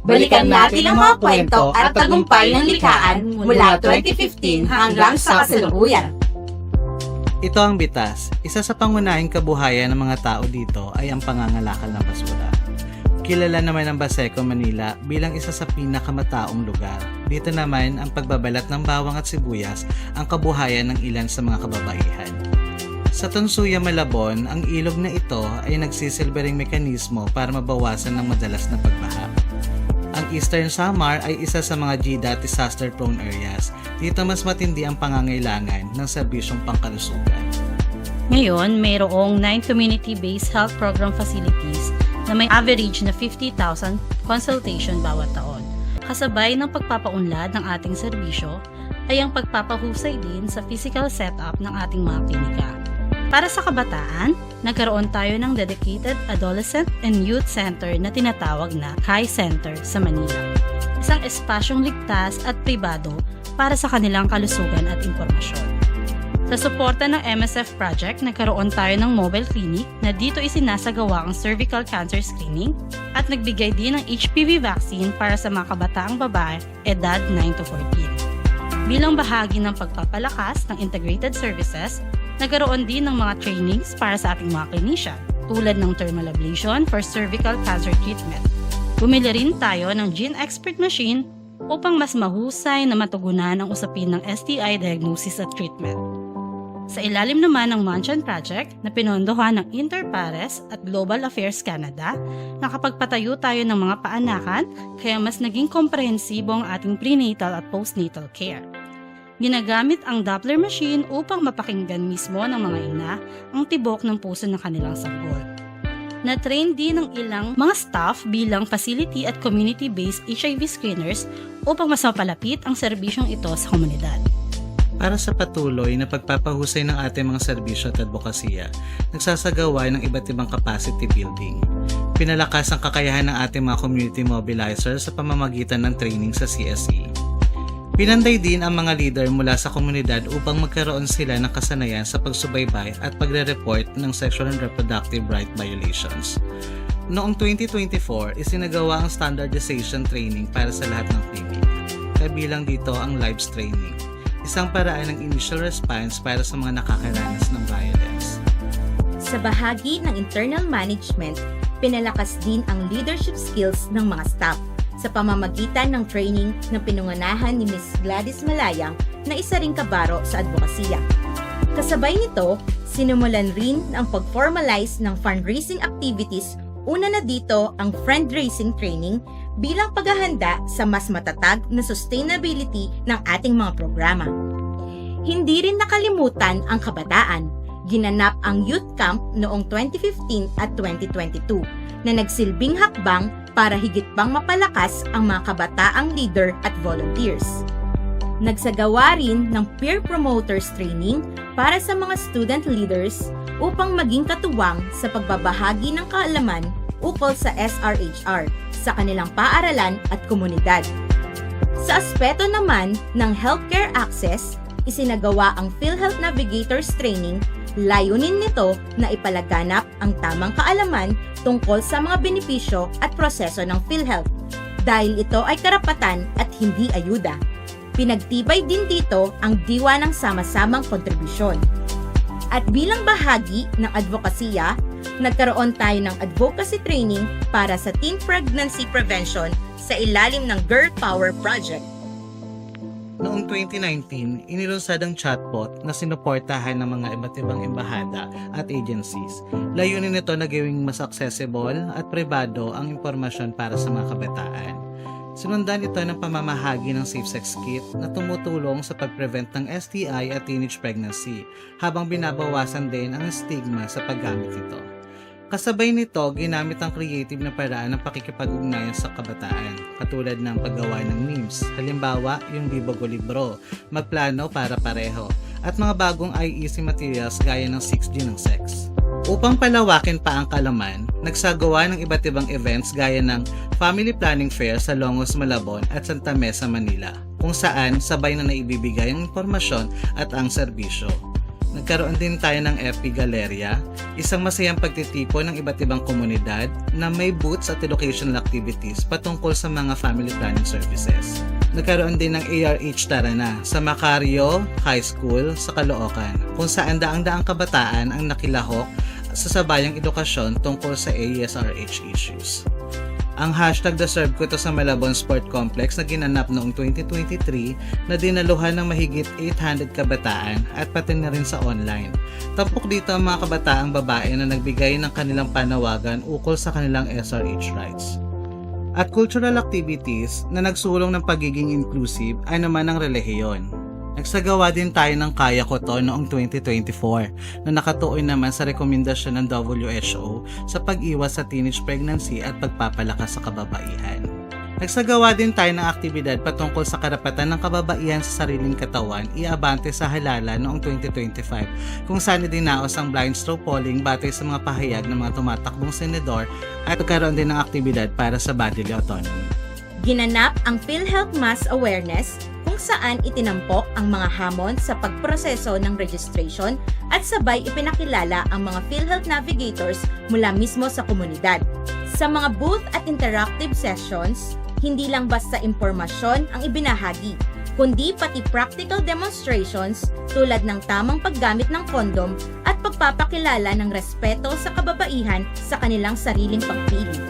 Balikan natin ang mga kwento at tagumpay ng likhaan mula 2015 hanggang sa kasalukuyan. Ito ang Bitas. Isa sa pangunahing kabuhayan ng mga tao dito ay ang pangangalakal ng basura. Kilala naman ang Baseco, Manila bilang isa sa pinakamataong lugar. Dito naman ang pagbabalat ng bawang at sibuyas ang kabuhayan ng ilan sa mga kababaihan. Sa Tonsuya, Malabon, ang ilog na ito ay nagsisilbering mekanismo para mabawasan ng madalas na pagbaha. Ang Eastern Samar ay isa sa mga GDOT disaster-prone areas. Dito mas matindi ang pangangailangan ng serbisyong pangkalusugan. Ngayon, mayroong 9 community-based health program facilities na may average na 50,000 consultation bawat taon. Kasabay ng pagpapaunlad ng ating serbisyo ay ang pagpapahusay din sa physical setup ng ating mga klinika. Para sa kabataan, nagkaroon tayo ng dedicated adolescent and youth center na tinatawag na CAI Center sa Manila. Isang espasyong ligtas at pribado para sa kanilang kalusugan at impormasyon. Sa suporta ng MSF Project, nagkaroon tayo ng mobile clinic na dito isinasagawa ang cervical cancer screening at nagbigay din ng HPV vaccine para sa mga kabataang babae edad 9 to 14. Bilang bahagi ng pagpapalakas ng integrated services, nagkaroon din ng mga trainings para sa ating mga clinician, tulad ng thermal ablation for cervical cancer treatment. Bumili rin tayo ng Gene Expert Machine upang mas mahusay na matugunan ang usapin ng STI diagnosis at treatment. Sa ilalim naman ng Manchan Project na pinondohan ng Interpares at Global Affairs Canada, nakapagpatayo tayo ng mga paanakan kaya mas naging komprehensibo ang ating prenatal at postnatal care. Ginagamit ang Doppler machine upang mapakinggan mismo ng mga ina ang tibok ng puso ng kanilang sanggol. Na-train din ng ilang mga staff bilang facility at community-based HIV screeners upang mas mapalapit ang serbisyong ito sa komunidad. Para sa patuloy na pagpapahusay ng ating mga serbisyo at advokasya, nagsasagawa ng iba't ibang capacity building. Pinalakas ang kakayahan ng ating mga community mobilizers sa pamamagitan ng training sa CSE. Pinanday din ang mga leader mula sa komunidad upang magkaroon sila ng kasanayan sa pagsubaybay at pagre-report ng sexual and reproductive right violations. Noong 2024, isinagawa ang standardization training para sa lahat ng clinic. Kabilang dito ang lives training, isang paraan ng initial response para sa mga nakakaranas ng violence. Sa bahagi ng internal management, pinalakas din ang leadership skills ng mga staff sa pamamagitan ng training na pinunganahan ni Ms. Gladys Malayang na isa ring kabaro sa advokasya. Kasabay nito, sinimulan rin ang pag-formalize ng fundraising activities, una na dito ang fundraising training bilang paghahanda sa mas matatag na sustainability ng ating mga programa. Hindi rin nakalimutan ang kabataan. Ginanap ang youth camp noong 2015 at 2022 na nagsilbing hakbang para higit pang mapalakas ang mga kabataang leader at volunteers. Nagsagawa rin ng peer promoters training para sa mga student leaders upang maging katuwang sa pagbabahagi ng kaalaman ukol sa SRHR sa kanilang paaralan at komunidad. Sa aspeto naman ng healthcare access, isinagawa ang PhilHealth Navigators Training. Layunin nito na ipalaganap ang tamang kaalaman tungkol sa mga benepisyo at proseso ng PhilHealth dahil ito ay karapatan at hindi ayuda. Pinagtibay din dito ang diwa ng sama-samang kontribusyon. At bilang bahagi ng advokasya, nagkaroon tayo ng advocacy training para sa teen pregnancy prevention sa ilalim ng Girl Power Project. Noong 2019, inilunsad ang chatbot na sinuportahan ng mga iba't ibang embahada at agencies. Layunin nito na gawing mas accessible at pribado ang impormasyon para sa mga kabataan. Sinundan ito ng pamamahagi ng safe sex kit na tumutulong sa pag-prevent ng STI at teenage pregnancy, habang binabawasan din ang stigma sa paggamit nito. Kasabay nito, ginamit ang creative na paraan ng pakikipag-ugnayan sa kabataan, katulad ng paggawa ng memes, halimbawa yung Bibogo Libro, magplano para pareho, at mga bagong IEC materials gaya ng 6G ng sex. Upang palawakin pa ang kaalaman, nagsagawa ng iba't ibang events gaya ng Family Planning Fair sa Longos, Malabon at Santa Mesa, Manila, kung saan sabay na naibibigay ang impormasyon at ang serbisyo. Nagkaroon din tayo ng FP Galeria, isang masayang pagtitipon ng iba't ibang komunidad na may booths at educational activities patungkol sa mga family planning services. Nagkaroon din ng ARH Tara Na sa Macario High School sa Caloocan, kung saan daang-daang kabataan ang nakilahok sa sabayang edukasyon tungkol sa ASRH issues. Ang hashtag deserve ko to sa Malabon Sport Complex na ginanap noong 2023 na dinaluhan ng mahigit 800 kabataan at pati na rin sa online. Tampok dito ang mga kabataang babae na nagbigay ng kanilang panawagan ukol sa kanilang SRH rights. At cultural activities na nagsulong ng pagiging inclusive ay naman ang relihiyon. Nagsagawa din tayo ng Kaya Ko To noong 2024 na nakatuon naman sa rekomendasyon ng WHO sa pag-iwas sa teenage pregnancy at pagpapalakas sa kababaihan. Nagsagawa din tayo ng aktibidad patungkol sa karapatan ng kababaihan sa sariling katawan, iabante sa halala noong 2025, kung saan idinaos ang blind straw polling batay sa mga pahayag ng mga tumatakbong senador at nagkaroon din ng aktibidad para sa bodily autonomy. Ginanap ang PhilHealth Mass Awareness kung saan itinampok ang mga hamon sa pagproseso ng registration at sabay ipinakilala ang mga PhilHealth navigators mula mismo sa komunidad. Sa mga booth at interactive sessions, hindi lang basta impormasyon ang ibinahagi, kundi pati practical demonstrations tulad ng tamang paggamit ng kondom at pagpapakilala ng respeto sa kababaihan sa kanilang sariling pagpili.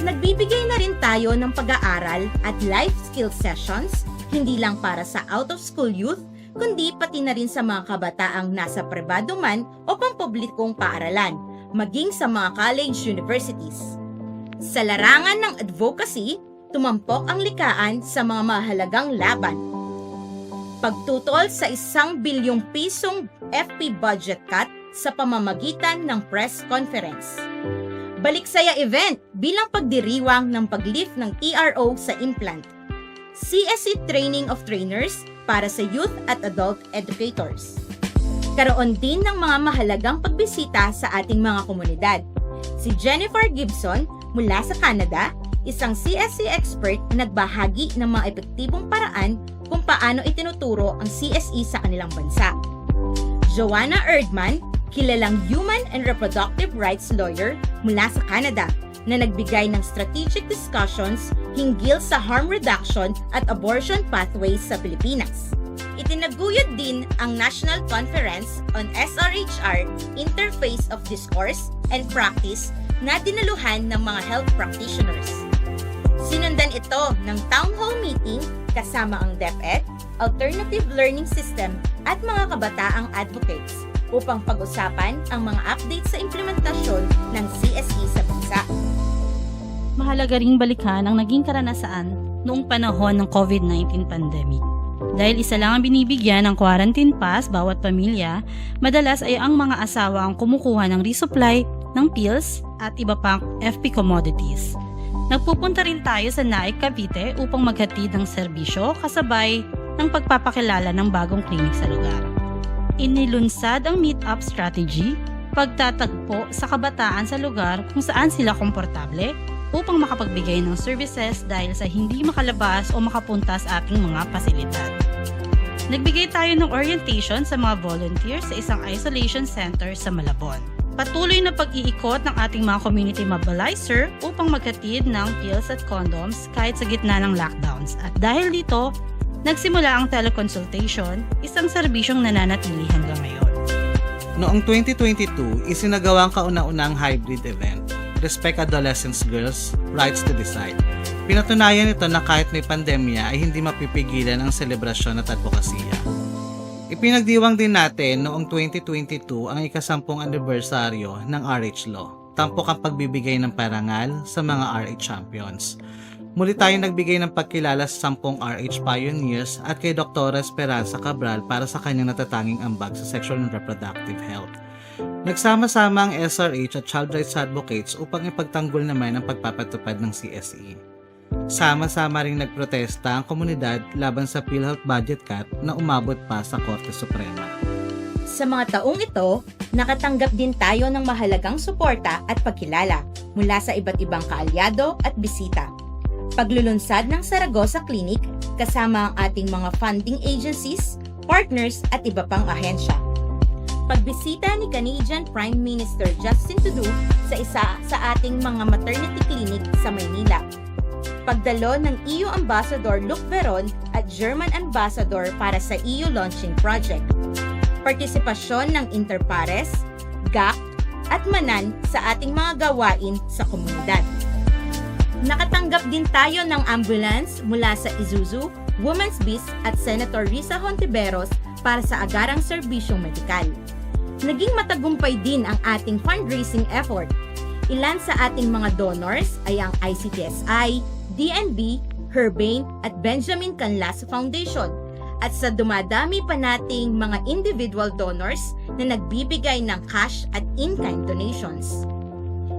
Nagbibigay na rin tayo ng pag-aaral at life skill sessions, hindi lang para sa out-of-school youth, kundi pati na rin sa mga kabataang nasa pribado man o pampublikong paaralan, maging sa mga college universities. Sa larangan ng advocacy, tumampok ang likaan sa mga mahalagang laban. Pagtutol sa 1 bilyong pisong FP budget cut sa pamamagitan ng press conference. Baliksaya event bilang pagdiriwang ng paglift ng ERO sa implant. CSE Training of Trainers para sa youth at adult educators. Karoon din ng mga mahalagang pagbisita sa ating mga komunidad. Si Jennifer Gibson mula sa Canada, isang CSE expert na nagbahagi ng mga epektibong paraan kung paano itinuturo ang CSE sa kanilang bansa. Joanna Erdman, kilalang human and reproductive rights lawyer mula sa Canada, na nagbigay ng strategic discussions hinggil sa harm reduction at abortion pathways sa Pilipinas. Itinaguyod din ang National Conference on SRHR Interface of Discourse and Practice na dinaluhan ng mga health practitioners. Sinundan ito ng town hall meeting kasama ang DepEd, Alternative Learning System at mga kabataang advocates upang pag-usapan ang mga updates sa implementasyon ng CSE sa bansa. Mahalaga ring balikan ang naging karanasan noong panahon ng COVID-19 pandemic. Dahil isa lang ang binibigyan ng quarantine pass bawat pamilya, madalas ay ang mga asawa ang kumukuha ng resupply ng pills at iba pang FP commodities. Nagpupunta rin tayo sa Naik, Cavite upang maghatid ng serbisyo kasabay ng pagpapakilala ng bagong klinik sa lugar. Inilunsad ang meet-up strategy, pagtatagpo sa kabataan sa lugar kung saan sila komportable upang makapagbigay ng services dahil sa hindi makalabas o makapunta sa ating mga pasilidad. Nagbigay tayo ng orientation sa mga volunteers sa isang isolation center sa Malabon. Patuloy na pag-iikot ng ating mga community mobilizer upang maghatid ng pills at condoms kahit sa gitna ng lockdowns. At dahil dito, nagsimula ang teleconsultation, isang serbisyong nananatili hanggang ngayon. Noong 2022, isinagawa ang kauna-unang hybrid event, Respect Adolescents Girls' Rights to Decide. Pinatunayan ito na kahit may pandemya ay hindi mapipigilan ang selebrasyon at advokasya. Ipinagdiwang din natin noong 2022 ang ika-10 anibersaryo ng RH Law. Tampok ang pagbibigay ng parangal sa mga RH champions. Muli tayong nagbigay ng pagkilala sa 10 RH pioneers at kay Dr. Esperanza Cabral para sa kanyang natatanging ambag sa sexual and reproductive health. Nagsama-sama ang SRH at child rights advocates upang ipagtanggol naman ang pagpapatupad ng CSE. Sama-sama ring nagprotesta ang komunidad laban sa PhilHealth budget cut na umabot pa sa Korte Suprema. Sa mga taong ito, nakatanggap din tayo ng mahalagang suporta at pagkilala mula sa iba't ibang kaalyado at bisita. Paglulunsad ng Saragossa Clinic kasama ang ating mga funding agencies, partners at iba pang ahensya. Pagbisita ni Canadian Prime Minister Justin Trudeau sa isa sa ating mga maternity clinic sa Maynila. Pagdalo ng EU Ambassador Luc Veron at German Ambassador para sa EU launching project. Partisipasyon ng Interpares, GAC, at Manan sa ating mga gawain sa komunidad. Nakatanggap din tayo ng ambulance mula sa Isuzu, Women's Biz at Senator Risa Hontiveros para sa agarang serbisyong medikal. Naging matagumpay din ang ating fundraising effort. Ilan sa ating mga donors ay ang ICTSI, DNB, Herbane at Benjamin Canlas Foundation, at sa dumadami pa nating mga individual donors na nagbibigay ng cash at in-kind donations.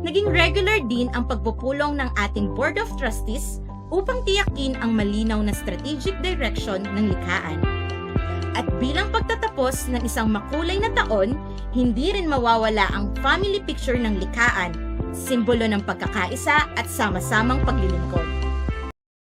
Naging regular din ang pagpupulong ng ating Board of Trustees upang tiyakin ang malinaw na strategic direction ng likhaan. At bilang pagtatapos ng isang makulay na taon, hindi rin mawawala ang family picture ng likhaan, simbolo ng pagkakaisa at sama-samang paglilingkod.